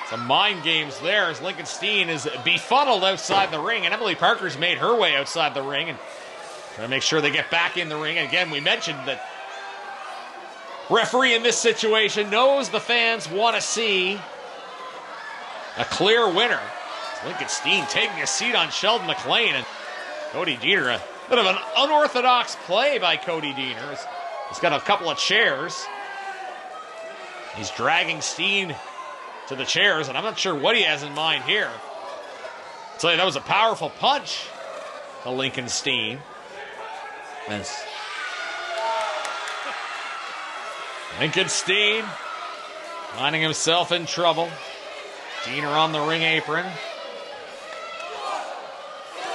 S1: Some mind games there as Lincoln Steen is befuddled outside the ring, and Emily Parker's made her way outside the ring and trying to make sure they get back in the ring. And again, we mentioned that referee in this situation knows the fans want to see a clear winner. It's Lincoln Steen taking a seat on Sheldon McLean, and Cody Deaner, a bit of an unorthodox play by Cody Deaner. He's got a couple of chairs. He's dragging Steen to the chairs, and I'm not sure what he has in mind here. I'll tell you, that was a powerful punch to Lincoln Steen. As Lincoln Steen finding himself in trouble. Deaner on the ring apron.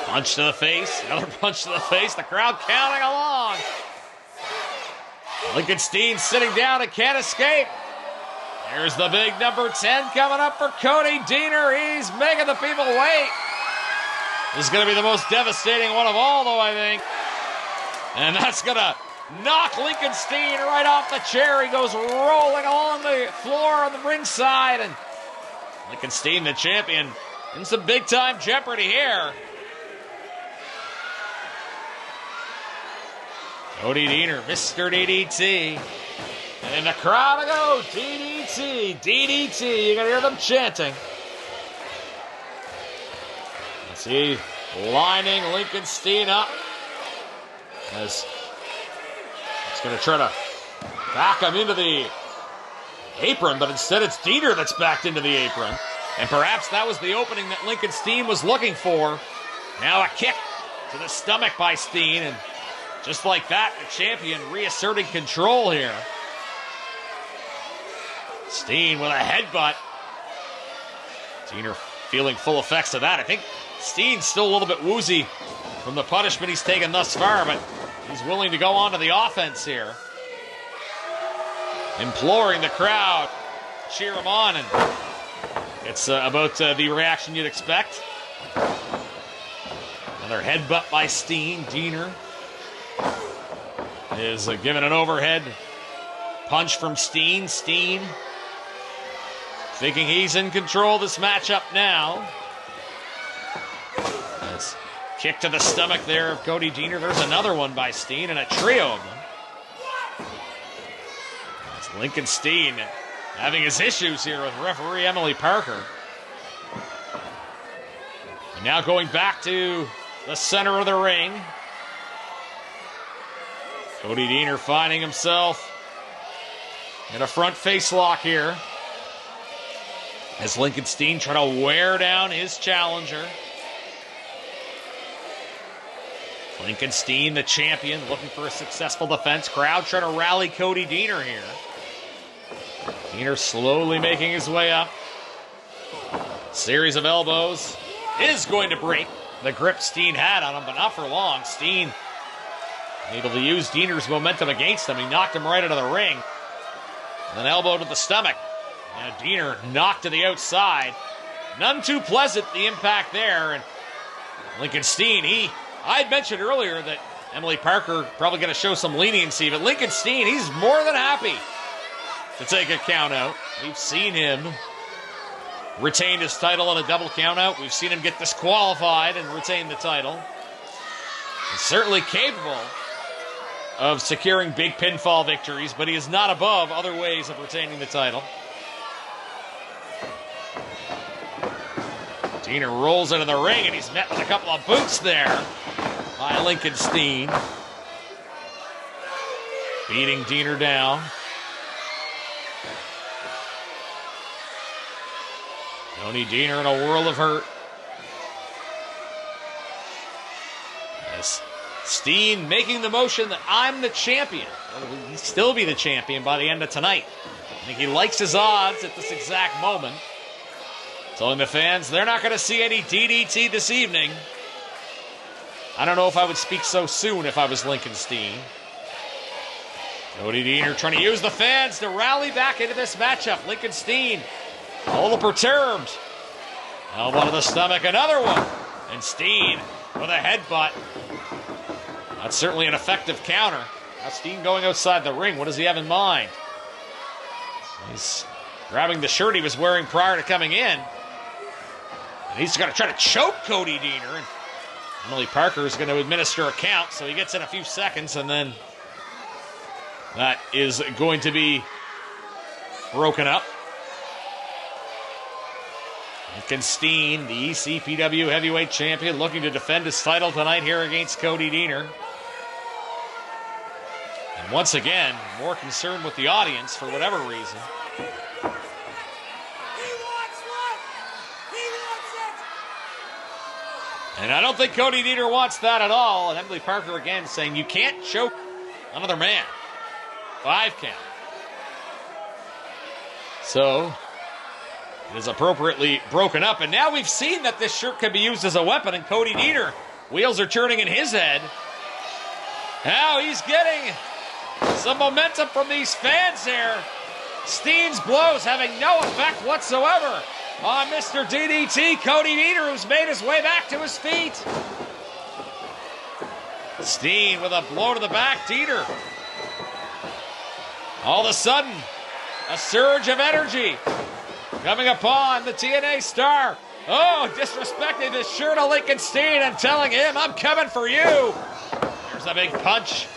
S1: Punch to the face, another punch to the face, the crowd counting along. Lincoln Steen sitting down and can't escape. There's the big number 10 coming up for Cody Deaner. He's making the people wait. This is going to be the most devastating one of all, though, I think. And that's going to knock Lincoln Steen right off the chair. He goes rolling along the floor on the ringside. And Lincoln Steen, the champion, in some big-time jeopardy here. Cody Deaner, Mr. DDT. And the crowd will go, DDT, DDT. You're going to hear them chanting. Let's see, lining Lincoln Steen up. As it's going to try to back him into the apron, but instead it's Deaner that's backed into the apron. And perhaps that was the opening that Lincoln Steen was looking for. Now a kick to the stomach by Steen, and just like that, the champion reasserting control here. Steen with a headbutt. Deaner feeling full effects of that. I think Steen's still a little bit woozy from the punishment he's taken thus far, but he's willing to go on to the offense here. Imploring the crowd, cheer him on, and it's about the reaction you'd expect. Another headbutt by Steen. Deaner is given an overhead punch from Steen. Steen thinking he's in control of this matchup now. That's kick to the stomach there of Cody Deaner. There's another one by Steen, and a trio of them. It's Lincoln Steen having his issues here with referee Emily Parker. And now going back to the center of the ring. Cody Deaner finding himself in a front face lock here as Lincoln Steen trying to wear down his challenger. Lincoln Steen, the champion, looking for a successful defense. Crowd trying to rally Cody Deaner here. Deaner slowly making his way up. Series of elbows is going to break the grip Steen had on him, but not for long. Steen able to use Deaner's momentum against him. He knocked him right out of the ring. An elbow to the stomach. And Deaner knocked to the outside. None too pleasant, the impact there. And Lincoln Steen, I had mentioned earlier that Emily Parker probably going to show some leniency, but Lincoln Steen, he's more than happy to take a count out. We've seen him retain his title in a double count out. We've seen him get disqualified and retain the title. He's certainly capable of securing big pinfall victories, but he is not above other ways of retaining the title. Deaner rolls into the ring, and he's met with a couple of boots there by Lincoln Steen. Beating Deaner down. Tony Deaner in a world of hurt. As Steen making the motion that I'm the champion. He'll still be the champion by the end of tonight. I think he likes his odds at this exact moment. Telling the fans they're not going to see any DDT this evening. I don't know if I would speak so soon if I was Lincoln Steen. Cody Deaner trying to use the fans to rally back into this matchup. Lincoln Steen, a little perturbed. Elbow to the stomach, another one. And Steen with a headbutt. That's certainly an effective counter. Now Steen going outside the ring. What does he have in mind? He's grabbing the shirt he was wearing prior to coming in. And he's going to try to choke Cody Deaner. And Emily Parker is going to administer a count, so he gets in a few seconds, and then that is going to be broken up. Lincoln Steen, the ECPW heavyweight champion, looking to defend his title tonight here against Cody Deaner. And once again, more concerned with the audience for whatever reason. And I don't think Cody Deaner wants that at all. And Emily Parker again saying, you can't choke another man. 5 count. So, it is appropriately broken up. And now we've seen that this shirt can be used as a weapon. And Cody Deaner, wheels are turning in his head. Now he's getting some momentum from these fans here. Steen's blows having no effect whatsoever on Mr. DDT, Cody Deaner, who's made his way back to his feet. Steen with a blow to the back. Deaner. All of a sudden, a surge of energy coming upon the TNA star. Oh, disrespecting the shirt of Lincoln Steen and telling him, I'm coming for you. There's a big punch.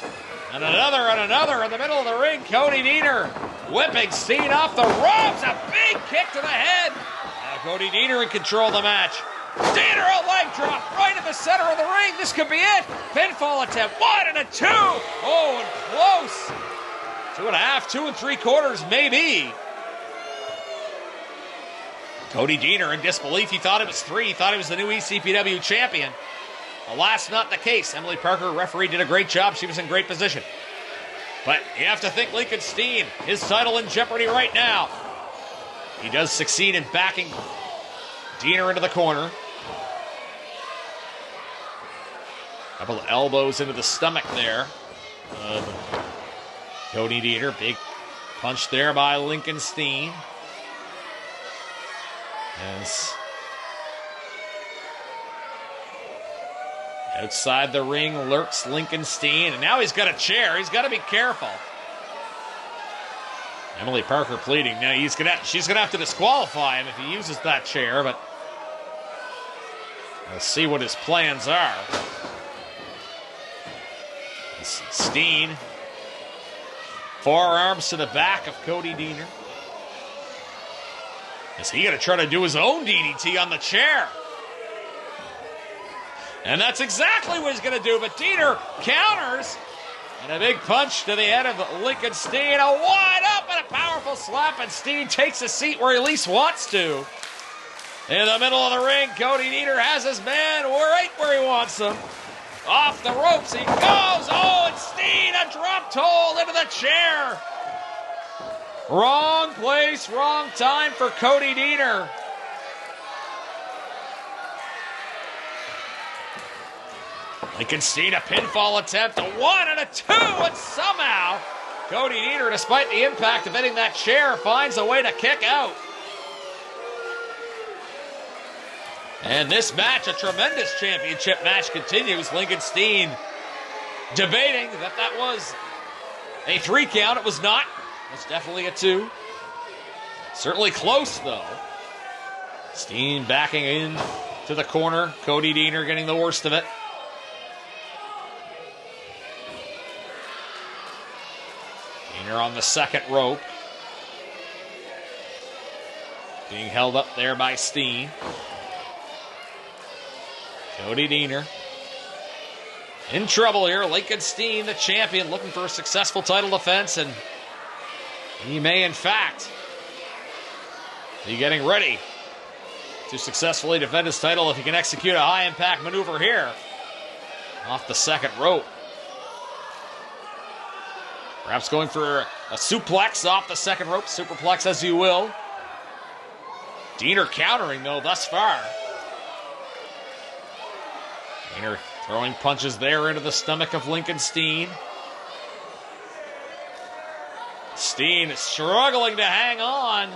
S1: And another in the middle of the ring. Cody Deaner whipping Steen off the ropes. A big kick to the head. Now Cody Deaner in control of the match. Deaner, a leg drop right in the center of the ring. This could be it. Pinfall attempt. 1 and a 2. Oh, and close. 2.5, 2 3/4, maybe. Cody Deaner in disbelief. He thought it was 3. He thought he was the new ECPW champion. Alas, not the case. Emily Parker, referee, did a great job. She was in great position. But you have to think Lincoln Steen, his title in jeopardy right now. He does succeed in backing Deaner into the corner. Couple of elbows into the stomach there of Cody Deaner. Big punch there by Lincoln Steen. As outside the ring lurks Lincoln Steen, and now he's got a chair. He's got to be careful. Emily Parker pleading. Now she's gonna have to disqualify him if he uses that chair, but let's see what his plans are. Steen, forearms to the back of Cody Deaner. Is he gonna try to do his own DDT on the chair? And that's exactly what he's going to do. But Deaner counters. And a big punch to the head of Lincoln Steen. A wide up and a powerful slap. And Steen takes a seat where he least wants to. In the middle of the ring, Cody Deaner has his man right where he wants him. Off the ropes he goes. Oh, and Steen, a drop toe into the chair. Wrong place, wrong time for Cody Deaner. Lincoln Steen, a pinfall attempt, a 1 and a 2, and somehow Cody Deaner, despite the impact of hitting that chair, finds a way to kick out. And this match, a tremendous championship match, continues. Lincoln Steen debating that was a 3 count. It was not. It was definitely a 2. Certainly close, though. Steen backing in to the corner. Cody Deaner getting the worst of it. Deaner on the second rope. Being held up there by Steen. Cody Deaner in trouble here. Lincoln Steen, the champion, looking for a successful title defense, and he may, in fact, be getting ready to successfully defend his title if he can execute a high-impact maneuver here off the second rope. Perhaps going for a suplex off the second rope. Superplex as you will. Diener countering, though, thus far. Diener throwing punches there into the stomach of Lincoln Steen. Steen struggling to hang on.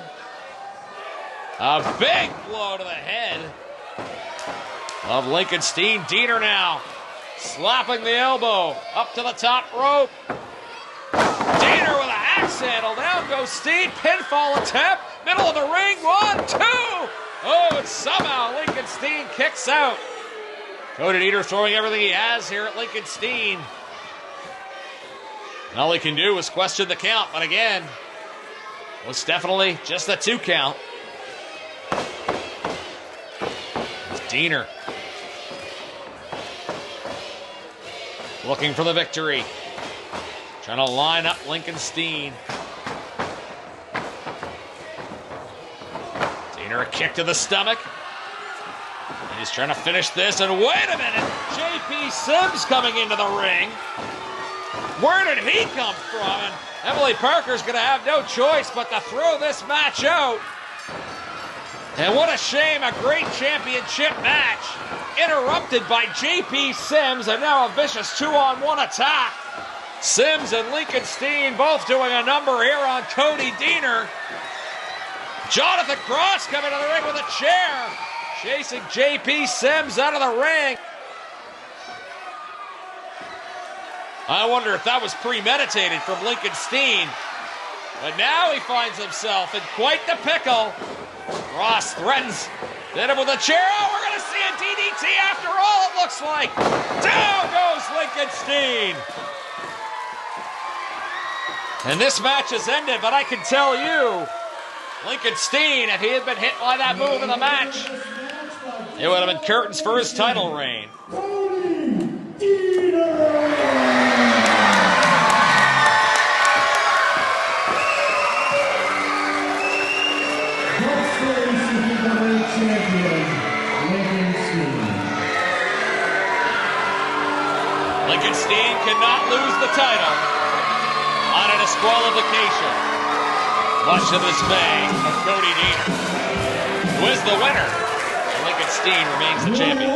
S1: A big blow to the head of Lincoln Steen. Diener now slapping the elbow up to the top rope. Diener with a axe handle. Down goes Steen. Pinfall attempt. Middle of the ring. 1, 2. Oh, and somehow Lincoln Steen kicks out. Cody Diener throwing everything he has here at Lincoln Steen. And all he can do is question the count. But again, it was definitely just a 2 count. It's Diener looking for the victory. Trying to line up Lincoln Steen. Diener a kick to the stomach. And he's trying to finish this. And wait a minute. J.P. Sims coming into the ring. Where did he come from? And Emily Parker's going to have no choice but to throw this match out. And what a shame, a great championship match. Interrupted by J.P. Sims, and now a vicious 2-on-1 attack. Sims and Lincoln Steen both doing a number here on Cody Diener. Jonathan Cross coming to the ring with a chair. Chasing J.P. Sims out of the ring. I wonder if that was premeditated from Lincoln Steen. But now he finds himself in quite the pickle. Cross threatens. Hit him with a chair. Oh, we're going to see a DDT after all, it looks like. Down goes Lincoln Steen. And this match has ended, but I can tell you, Lincoln Steen, if he had been hit by that move in the match, it would have been curtains for his title reign. Lincoln Steen cannot lose the title on a disqualification, much to the dismay of Cody Diener, who is the winner. Lincoln Steen remains the champion.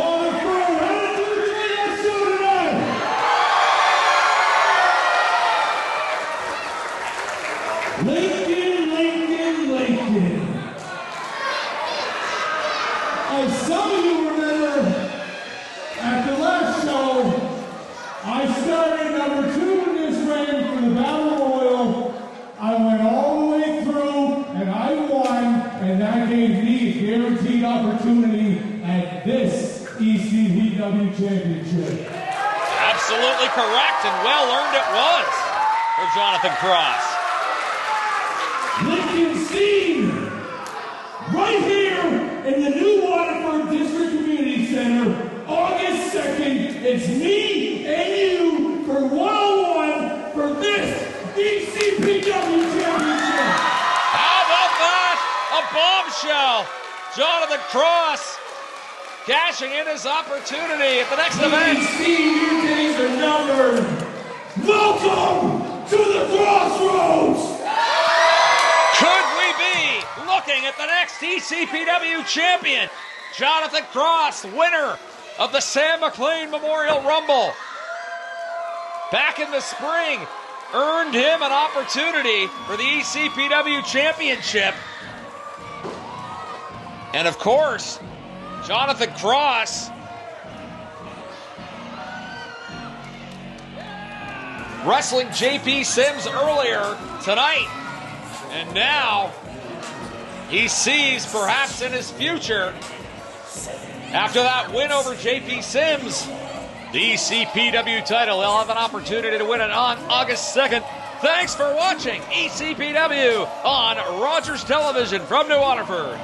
S2: Lincoln. As some of you remember, at the last show, I started number 2 in this ring for the Battle Royal. I went all the way through, and I won, and that gave me a guaranteed opportunity at this ECPW Championship.
S1: Absolutely correct, and well earned it was for Jonathan Cross.
S2: Lincoln Steen, right here in the new Waterford District Community Center, August 2nd. It's me and you for 101 for this ECPW Championship.
S1: How about that? A bombshell. Jonathan Cross cashing in his opportunity at the next event.
S2: Steen, your days are numbered. Welcome to the Crossroads.
S1: Could we be looking at the next ECPW champion? Jonathan Cross, winner of the Sam McLean Memorial Rumble. Back in the spring, earned him an opportunity for the ECPW Championship. And of course, Jonathan Cross wrestling J.P. Sims earlier tonight. And now he sees perhaps in his future, after that win over J.P. Sims, the ECPW title. He'll have an opportunity to win it on August 2nd. Thanks for watching ECPW on Rogers Television from New Waterford.